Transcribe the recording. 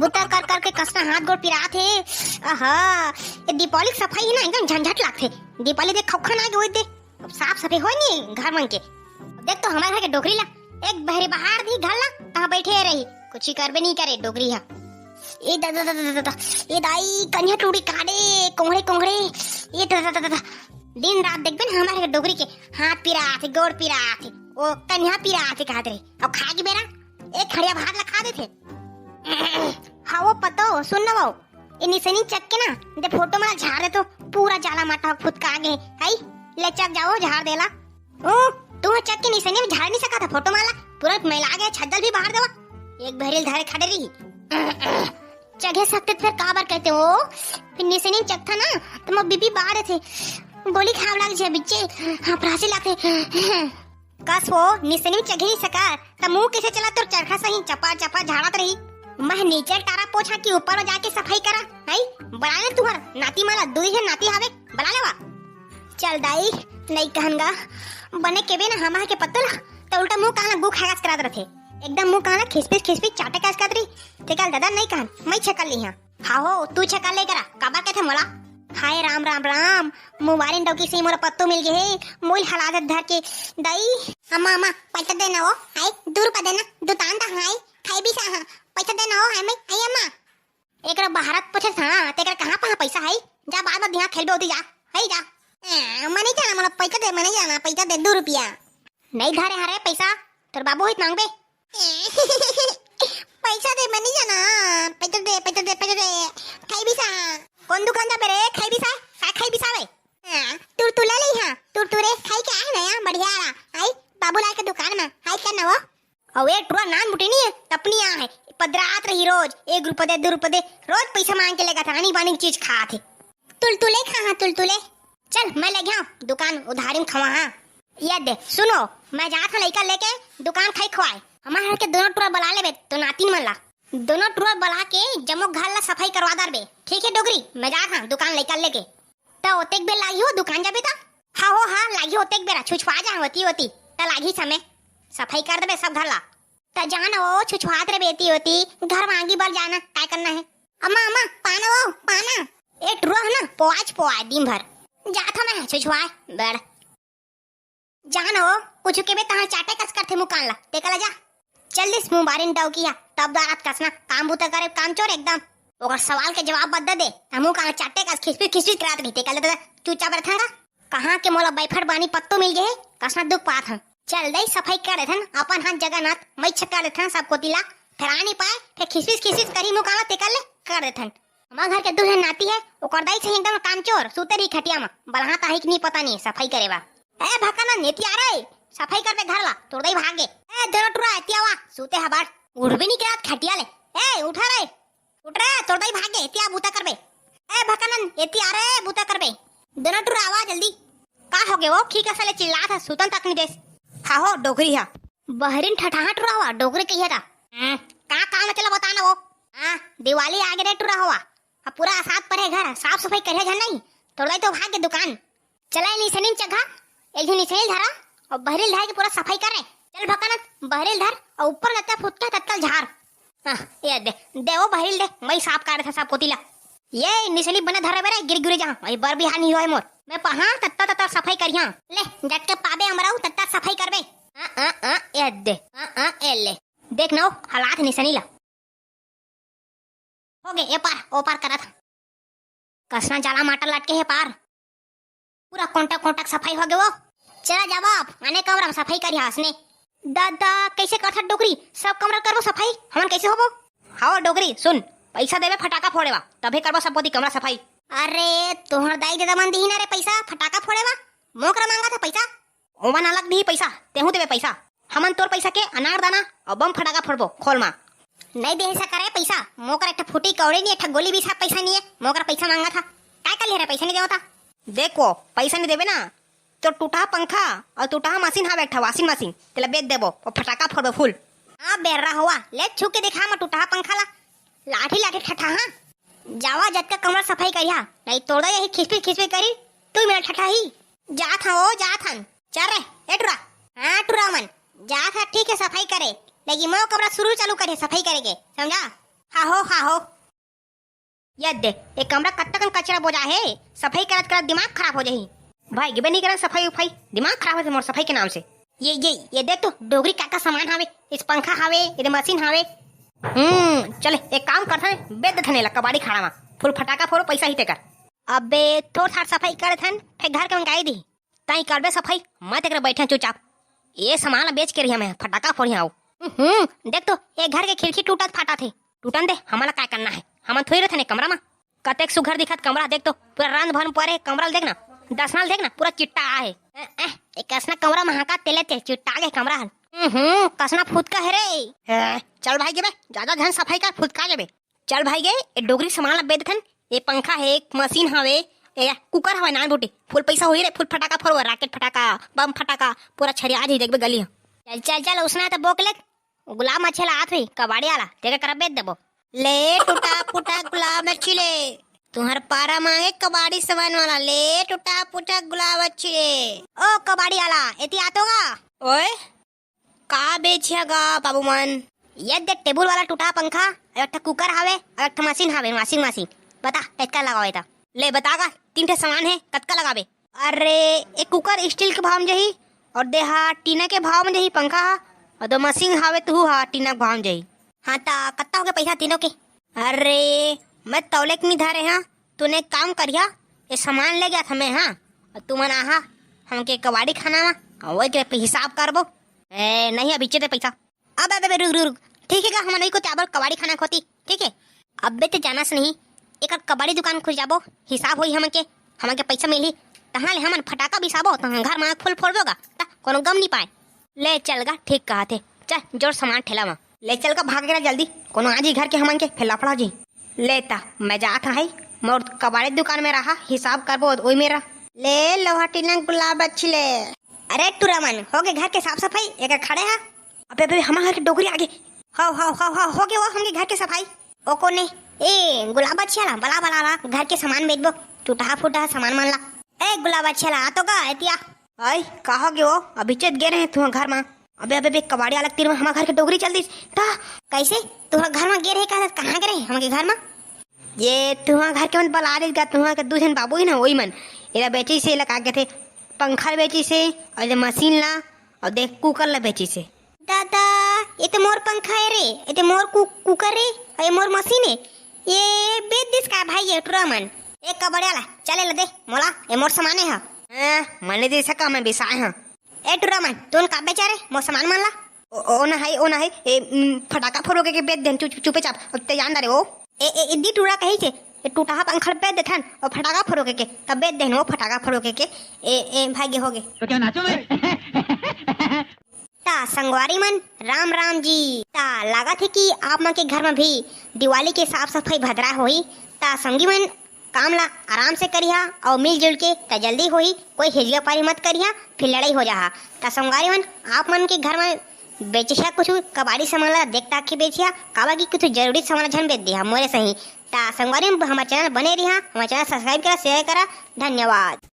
बुता कर करके कसना हाथ गोड़ पिरात है। आहा ये दीपावली की सफाई है ना एकदम झंझट लागथे। दीपावली देख खौखा ना होई दे साफ सफाई होई नहीं घर मन के। देख तो हमारे घर के डोकरी ला एक बहरे बाहर दी घर ला कहां बैठे रही कुछ ही करबे नहीं करे डोकरी हा। ए दादा ए दाई कन्या टूड़ी काड़े कोंगड़े कोंगड़े ये दादा दिन रात देखबे ना हमारे डोकरी के हाथ पिरात गोड़ पिरात ओ कन्या पिरात कहत रही। अब खा के बेरा एक खड़िया भात ला खा देथे। हाँ वो पतो सुन ना वो ये निशानी चक के ना दे फोटो में झाड़ दे तो पूरा जाला माटा खुद का आगे हाई ले चक जाओ झाड़ देला। ओ तू चक के निशानी में झाड़ नहीं सका था फोटो माला पूरा मैला गया छज्जल भी बाहर देवा एक भरेल धारे खड़े रही जगह सकते फिर काबर कहते हो फिर निशानी चक था ना तो मैं बीबी बाहर थे गोली खाव लाग जे बिच्चे हां प्रासी लाते कस वो निशानी में चघे नहीं सका त मुंह कैसे चला तो चरखा सही चपा चपा झाड़त रही। मैं नीचे टारा पोछा के ऊपर जाके सफाई करा हाई बना ले तुहर नाती माला दूरी है नाती हावे बना लेवा। चल दाई नहीं कहनगा बने केबे ना हमारे के पत्तल तो उल्टा मुंह काना गु खास करात रथे एकदम मुंह काना खिसपिस चाटे कास करत रही ते कल दादा नहीं कहन मैं छकल ली हां हां हो तू छकल ले करा काबा कहथे मोला। हाय राम राम राम मुबारन डौकी से मोरा पत्तो मिल गए मोल हलादत धर के दाई अम्मा अम्मा पैसा देना हो हाय 2 रुपया देना दुकान ता हाय खाई भी सा पैसा देना हो हाय मैं हाय अम्मा एकरा भारत पूछे हां तेकरा कहां पैसा है जा बाद में यहां खेल होती जा हाय जा मने जाना मोला पैसा दे मने जाना पैसा दे 2 रुपया नहीं धरे हरे पैसा तोर बाबू हित मांगबे पैसा दे मने जाना पैसा दे खाई भी सा कौन दुकान जा बेरे खाई भी सा खाई भी सावे तू ले ले हां तू रे खाई के आ ना बढ़िया हाय बाबूलाल के दुकान में हाय करना वो और एक टुरा नान मुटी नहीं है तपनिया है पदरात रही रोज 1 रुपया दे 2 रुपया दे रोज पैसा मांग के लेगा था आनी बानी चीज खा थे तुलतुले खा हां तुलतुले चल मैं ले गया दुकान उधारी में खवा हां ये दे सुनो मैं जा था लइका लेके दुकान खाई खवाए हमारे घर के दोनों टुरा बुला लेबे तो नातिन मन ला दोनों टुरा बुला के जमो घर ला सफाई करवा दार बे ठीक है डोगरी मैं जा था दुकान लेकर लेके ता ओतेक बे लागी हो दुकान जाबे ता हां हो हां लागी ओतेक बेरा छुछवा जा होती ता लागी समय सफाई कर देबे सब घर ला ता जाना वो छुछवात रे बेती होती घर मांगी बार जाना काय करना है अम्मा अम्मा पाना वो पाना एक टुरा है ना पोआज दिन भर जा था मैं छुछवाए बेड़ जाना वो कुछ के बे तहां चाटे कस करथे मुकान ला ते कला जा चल दिस मुबारन डाउ किया तब दारात कसना काम बुता करे काम चोर एकदम ओकर सवाल के जवाब बद दे हमू का चाटे कस खिसपिस करात नहीं ते कला दादा चुपचाप बैठांगा कहां के मोला बैफट बानी पत्तो मिल गए कसना दुख पात हम चल दई सफाई कर देथन अपन हाथ जगन्नाथ मैं छक्का देथन सब को तिला फिर आ नहीं पाए फिर खिसपिस करी मुकाला ते कर देथन हमार घर के दुल्हन नाती है ओकर दाई से एकदम काम चोर सुते रही खटिया में बलहा ताही की नहीं पता नहीं सफाई करेवा ए भकाना नेती आ रहा है सफाई करते घर ला तोड़ दई भागे ए दोनों टुरा एतियावा सूते हबार उठ भी नहीं करात खटिया ले ए उठा रे उठ रे तोड़ दई भागे एतिया बूता करबे ए भकानन एति आ रे बूता करबे दोनों टुरा आवा जल्दी का हो गए वो ठीक असले चिल्ला था सुतन तक नहीं देस हा हो डोगरी हा बहरीन ठठाट टुरा हुआ डोगरी कहिया था का काम चला बताना वो हां दिवाली आगे रे टुरा हुआ अब पूरा साथ पर है घर साफ सफाई करे जा नहीं तोड़ दई तो भागे दुकान चला नहीं सनीन जगह एक दिन निसेल धरा और बहरील धार के पूरा सफाई करे चल भकाना बहरील धर और ऊपर नत्ता फुटका तत्तल झाड़ हां ये दे वो बहरील दे मैं साफ कर था सब पोतीला ये निसली बने धरे बेरे गिर गिर जा मैं बर भी हानि होय मोर मैं पहा तत्ता सफाई करिया ले जट के पाबे हमराऊ तत्ता सफाई करबे ये दे ए ले देख नो हालात निसनी ला हो गए ये पार ओ पार करा था कसना जाला माटा लटके है पार पूरा कोंटक सफाई हो गए वो चला जावा आप आने कमरा में सफाई करी हासने दादा कैसे करथा डोगरी सब कमरा करबो सफाई हमन कैसे होबो हाओ डोगरी सुन पैसा देबे फटाका फोड़ेवा तबे करबो सब पोती कमरा सफाई अरे तोहर दाई दे दमन दी ना रे पैसा फटाका फोड़ेवा मोकरा मांगा था पैसा ओमन अलग दी पैसा तेहू देबे पैसा हमन तोर पैसा के अनार दाना और बम फटाका फोड़बो खोल मा नहीं दे ऐसा करे पैसा मोकरा एक फुटी कौड़े नहीं एक गोली भी सब पैसा नहीं है मोकरा पैसा मांगा था काय कर ले रे पैसा नहीं देवता देखो पैसा नहीं देबे ना तो टूटा पंखा और टूटा मशीन हा बैठा वॉशिंग मशीन तेला बेच देबो और फटाका फोड़बो फुल हां बेर्रा हुआ ले छू के देखा म टूटा पंखा ला लाठी ठठा हां जावा जत का कमरा सफाई करिया नहीं तोड़ा यही खिसपी करी तू मेरा ठठा ही जात हन चल रे एटुरा हां टुरा मन जात है ठीक है सफाई करे लेकिन मो कमरा शुरू चालू करे सफाई करेगे समझा हा हो ये देख ये कमरा कत्ता कचरा बोझा है। सफाई करत करत दिमाग खराब हो जाही। भाई गिबे नहीं करा सफाई उफाई, दिमाग खराब है मोर सफाई के नाम से। ये देख तो डोगरी का सामान हावे, इस पंखा हावे, ये मशीन हावे। चले एक काम करते हैं, बेद धने ला कबाड़ी खाना में फुल फटाका फोड़ो, पैसा ही तेकर। अबे थोड़ थाड़ सफाई करे थन, फिर घर के मंगाई दी ताई करबे सफाई, मैं तेकर बैठे चुपचाप ये सामान बेच के रही मैं फटाका फोड़ी आओ। देख तो ये घर के खिड़की टूटत फाटा थे, टूटन दे, हमारा क्या करना है, हम थोड़ी रहते ने कमरा में। कतेक सुघर दिखत कमरा, देख तो पूरा रंग भन परे कमरा देखना, दसनाल देखना पूरा चिट्टा है। एक कसना कमरा में हाका तेले ते चिट्टा के कमरा हन। कसना फुदका है रे। चल भाई गे बे, ज्यादा धन सफाई का फुदका जेबे। चल भाई गे, ये डोगरी सामान ला बेद थन, ये पंखा है, एक मशीन हवे, ये कुकर हवे नान बोटी, फुल पैसा होई रे, फुल फटाका फोड़ो, रॉकेट फटाका, बम फटाका, पूरा छरिया आज ही देखबे गली। चल चल चल उसने तो बोकले गुलाब मछली आत हुई कबाड़ी वाला तेरे कर बेच देबो। ले टूटा फूटा गुलाब मछली, तुम्हार पारा मांगे कबाड़ी सामान वाला, ले टूटा फूटा गुलाब मछली। ओ कबाड़ी वाला एती आतोगा? ओए का बेचियागा बाबू मन? ये देख टेबल वाला टूटा पंखा, एक कुकर हावे, एक मशीन हावे, मशीन बता कतका लगावे ता? ले बतागा, 3 ठे सामान है, कतका लगावे? अरे एक कुकर स्टील के भाव में जही, और देहा टीना के भाव में जही पंखा, और दो मशीन हावे तू हा टीना के भाव में जही। हाँ ता कत्ता हो गया पैसा तीनों के? अरे मैं तौले के नहीं धारे, हाँ तूने एक काम करिया, ये सामान ले गया था मैं, हाँ और तू मन आहा हमके कबाड़ी खाना में, वही के हिसाब करबो। नहीं अभी दे पैसा। अब रुक ठीक है, हम नहीं को चावल कबाड़ी खाना खोती, ठीक है अब बे ते जाना से नहीं, एक कबाड़ी दुकान खुल जाबो, हिसाब होई हमके पैसा मिली, तहाँ ले हमन फटाका बिसाबो, तो घर में फुल फोड़बोगा ता कोनो गम नहीं पाए। ले चलगा, ठीक कहा थे, चल जोर सामान ठेला में ले चल का, भाग गया जल्दी, कोनो आज ही घर के हमन के फिर लफड़ा जी। लेता मैं जात है मोर कबाड़ी दुकान में रहा, हिसाब करबो वही मेरा। ले लोहा टीना गुलाब अच्छी ले। अरे टूरामन हो गए घर के साफ सफाई, एक खड़े है। अबे हमारे घर के डोगरी आगे हो गए वो हमके घर के सफाई। ओ कोने ए गुलाब अच्छी ला बला बला घर के सामान बेचबो, टूटा फूटा सामान मन ला। ए गुलाब अच्छी ला तो का एतिया आई कहा गए वो अभी चेत गे रहे तू घर में। अबे कबाड़ी अलग तीर में हमारे घर के डोगरी चल दी ता कैसे तुम्हारे घर में गे रहे, कहाँ गे रहे हमारे घर में? ये तुम्हारे घर के मन बला दे गा, तुम्हारे के दूसरे बाबू ही ना वही मन एला बेची से लगा गए थे, पंखा बेची से और ये मशीन ला और देख कुकर ला बेची से। दादा ये तो मोर पंखा है रे, ये तो मोर कुकर रे, और ये मोर मशीन है, ये बेच दिस का भाई ये टूरामन। एक कबाड़ी वाला चले ला दे मोला, ये मोर सामान है। मैंने दे सका मैं बिसाए हाँ। ए टूरामन तू का बेचा रे मोर सामान मन ला? ओ ना है ए फटाका फोड़ोगे के बेच देन चुपे चाप ते जान दे ओ ए दी टूरा कही छे, ए टूटा पंखा बेच देथन और फटाका फोड़ोगे के तब बेच देन वो फटाका फोड़ोगे के ए भाग्य हो गए तो क्या नाचो मैं? ता संगवारी मन राम राम जी। ता लगा थे कि आप मन के घर में भी दिवाली के साफ सफाई भद्रा होई, ता संगी मन काम ला आराम से करिहा और मिलजुल के ता जल्दी होई, कोई हिजगा पारी मत करिहा फिर लड़ाई हो जाहा। ता संगवारी मन आप मन के घर में बेचिया कुछ कबाड़ी सामान ला देख ताक के बेचिया, कावा की कुछ जरूरी सामान झन बेच दिया मोरे सही। ता संगवारी हमारे चैनल बने रहा, हमारे चैनल सब्सक्राइब करा, शेयर करा, धन्यवाद।